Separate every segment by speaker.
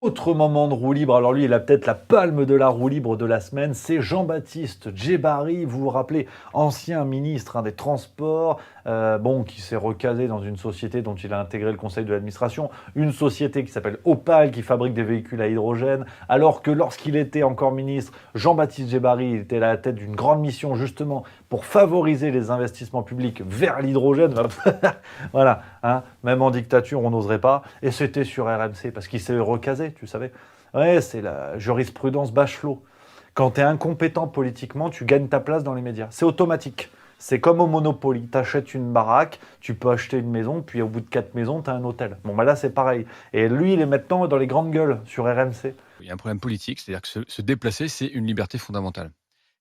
Speaker 1: Autre moment de roue libre, alors lui il a peut-être la palme de la roue libre de la semaine, c'est Jean-Baptiste Djebbari, vous vous rappelez, ancien ministre des Transports, qui s'est recasé dans une société dont il a intégré le conseil de l'administration, une société qui s'appelle Opal, qui fabrique des véhicules à hydrogène, alors que lorsqu'il était encore ministre, Jean-Baptiste Djebbari était à la tête d'une grande mission justement pour favoriser les investissements publics vers l'hydrogène, voilà, hein, même en dictature on n'oserait pas, et c'était sur RMC, parce qu'il s'est recasé, tu savais. Ouais, c'est la jurisprudence Bachelot. Quand tu es incompétent politiquement, tu gagnes ta place dans les médias. C'est automatique. C'est comme au Monopoly. Tu achètes une baraque, tu peux acheter une maison, puis au bout de 4 maisons, tu as un hôtel. Bon, bah là, c'est pareil. Et lui, il est maintenant dans les grandes gueules sur RMC.
Speaker 2: Il y a un problème politique, c'est-à-dire que se déplacer, c'est une liberté fondamentale.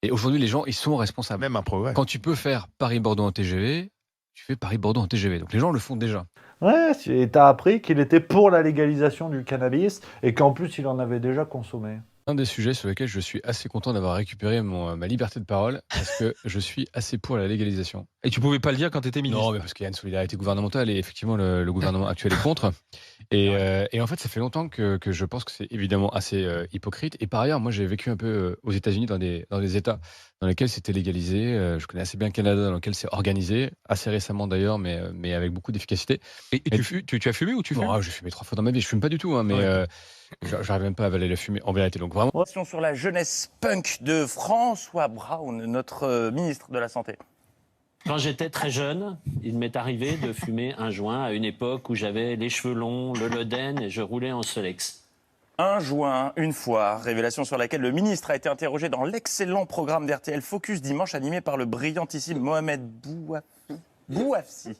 Speaker 2: Et aujourd'hui, les gens, ils sont responsables.
Speaker 3: Même un progrès.
Speaker 2: Quand tu peux faire Paris-Bordeaux en TGV, tu fais Paris-Bordeaux en TGV. Donc les gens le font déjà.
Speaker 1: Ouais, et t'as appris qu'il était pour la légalisation du cannabis et qu'en plus, il en avait déjà consommé.
Speaker 2: Un des sujets sur lesquels je suis assez content d'avoir récupéré ma liberté de parole, parce que je suis assez pour la légalisation.
Speaker 3: Et tu pouvais pas le dire quand tu étais ministre?
Speaker 2: Non, mais parce qu'il y a une solidarité gouvernementale et effectivement le gouvernement actuel est contre. Et en fait, ça fait longtemps que je pense que c'est évidemment assez hypocrite. Et par ailleurs, moi, j'ai vécu un peu aux États-Unis dans des États dans lesquels c'était légalisé. Je connais assez bien le Canada dans lequel c'est organisé, assez récemment d'ailleurs, mais avec beaucoup d'efficacité.
Speaker 3: Et tu as fumé ou tu fumes?
Speaker 2: J'ai fumé 3 fois dans ma vie. Je fume pas du tout, hein, mais j'arrive même pas à avaler la fumée en vérité. Donc vraiment.
Speaker 4: Sur la jeunesse punk de François Braun, notre ministre de la Santé.
Speaker 5: Quand j'étais très jeune, il m'est arrivé de fumer un joint à une époque où j'avais les cheveux longs, le loden et je roulais en Solex.
Speaker 4: Un joint, une fois, révélation sur laquelle le ministre a été interrogé dans l'excellent programme d'RTL Focus dimanche animé par le brillantissime Mohamed Bouafsi.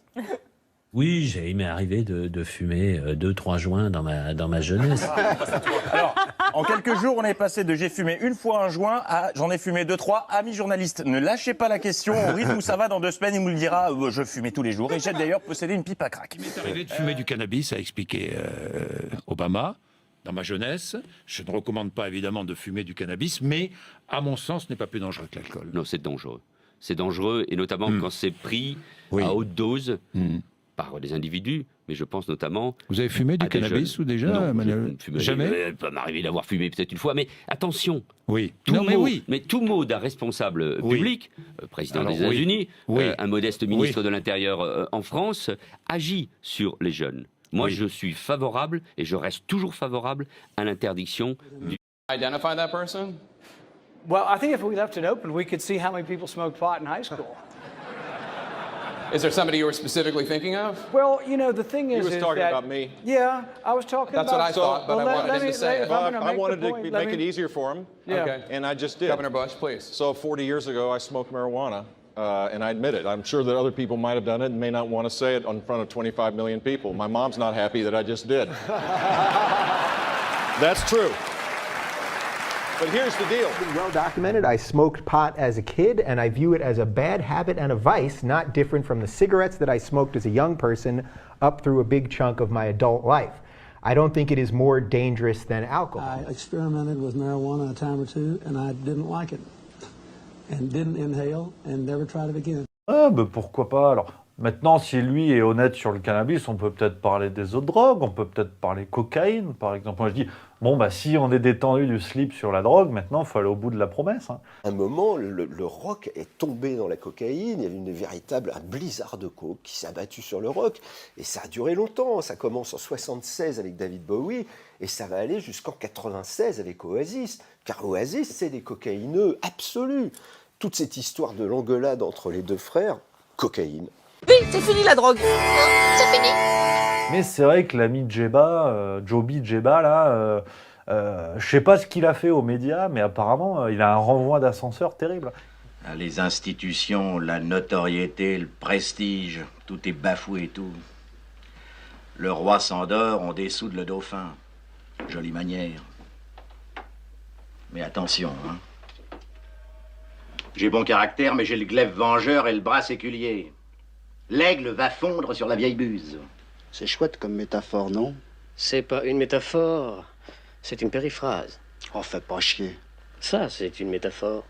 Speaker 5: Oui, il m'est arrivé de fumer 2-3 joints dans ma jeunesse.
Speaker 4: Alors, en quelques jours, on est passé de j'ai fumé une fois un joint à j'en ai fumé 2-3. Amis journalistes, ne lâchez pas la question. Au rythme où ça va, dans 2 semaines, il nous le dira. Je fumais tous les jours et j'ai d'ailleurs possédé une pipe à crack.
Speaker 6: Il m'est arrivé de fumer du cannabis, a expliqué Obama. Dans ma jeunesse, je ne recommande pas évidemment de fumer du cannabis, mais à mon sens, ce n'est pas plus dangereux que l'alcool.
Speaker 7: Non, c'est dangereux. C'est dangereux, et notamment quand c'est pris à haute dose par des individus, mais je pense notamment...
Speaker 6: Vous avez fumé du cannabis ou déjà?
Speaker 7: Non,
Speaker 6: jamais.
Speaker 7: Il peut m'arriver d'avoir fumé peut-être une fois, mais attention.
Speaker 6: Oui.
Speaker 7: Mais tout mot d'un responsable public, président des États-Unis, un modeste ministre de l'Intérieur en France, agit sur les jeunes. Moi, je suis favorable, et je reste toujours favorable, à l'interdiction du...
Speaker 8: Identify that person? Well, I think if we left it open, we could see how many people smoked pot in high school. Is there somebody you were specifically thinking of? Well, the thing is,
Speaker 9: he was talking about me.
Speaker 8: Yeah, I was talking
Speaker 9: about...
Speaker 8: That's what I thought, but I wanted him to say it.
Speaker 9: I wanted to make it easier for him, and I just did.
Speaker 8: Governor Bush, please.
Speaker 9: So 40 years ago, I smoked marijuana, and I admit it. I'm sure that other people might have done it and may not want to say it in front of 25 million people. My mom's not happy that I just did. That's true. But here's the deal.
Speaker 10: It's been well documented. I smoked pot as a kid, and I view it as a bad habit and a vice, not different from the cigarettes that I smoked as a young person up through a big chunk of my adult life. I don't think it is more dangerous than alcohol.
Speaker 11: I experimented with marijuana a time or two, and I didn't like it, and didn't inhale, and never tried it again.
Speaker 1: Ah, bah pourquoi pas alors. Maintenant, si lui est honnête sur le cannabis, on peut peut-être parler des autres drogues, on peut peut-être parler cocaïne, par exemple. Moi, je dis, si on est détendu du slip sur la drogue, maintenant, il faut aller au bout de la promesse. Hein.
Speaker 12: À un moment, le rock est tombé dans la cocaïne, il y avait un blizzard de coke qui s'est abattu sur le rock, et ça a duré longtemps. Ça commence en 76 avec David Bowie, et ça va aller jusqu'en 96 avec Oasis, car Oasis, c'est des cocaïneux absolus. Toute cette histoire de l'engueulade entre les deux frères, cocaïne.
Speaker 13: Oui, c'est fini la drogue. C'est fini.
Speaker 1: Mais c'est vrai que l'ami Joby Djeba, là, je sais pas ce qu'il a fait aux médias, mais apparemment, il a un renvoi d'ascenseur terrible.
Speaker 14: Les institutions, la notoriété, le prestige, tout est bafoué et tout. Le roi s'endort, on dessoude le dauphin. Jolie manière. Mais attention, hein. J'ai bon caractère, mais j'ai le glaive vengeur et le bras séculier. L'aigle va fondre sur la vieille buse.
Speaker 15: C'est chouette comme métaphore, non?
Speaker 16: C'est pas une métaphore, c'est une périphrase.
Speaker 15: Oh, fais pas chier.
Speaker 16: Ça, c'est une métaphore.